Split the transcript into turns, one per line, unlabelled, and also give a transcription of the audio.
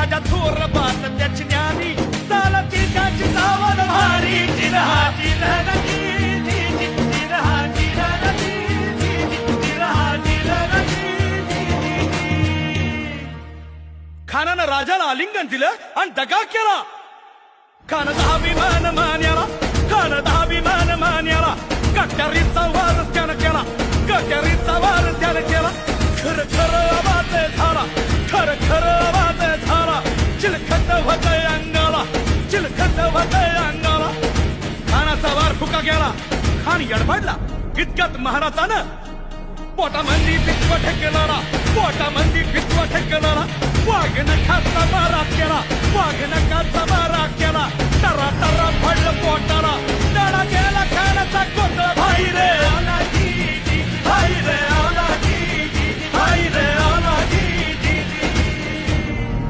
राजा थोर बात त्याची ज्ञानी चालती त्याची सावध भारी जिरहा जिरहनगी जिरहा जिरहनगी जिरहा जिरहनगी खानानं राजाला आलिंगन दिलं आणि दगा केला खान अभिमान मान्याला खान अभिमान मान्याला कट्यारीचा वार त्यानं केला कट्यारीचा वार त्यानं केला खर खर आवाज झाला खर खर आवाज झाला चिलखत होतय अंगाला चिलखत होतय अंगाला खानाचा वार फुका गेला खान यडबडला इतक्यात महाराजानं पोटामंदी पित्व ठेकलेला पोटामंदी पित्व ठेकलेला वाघनखाचा मारा केला वाघनखाचा मारा केला तरा तरा पडलं पोटाला तडा गेला खानाचा कोतळ भाई रे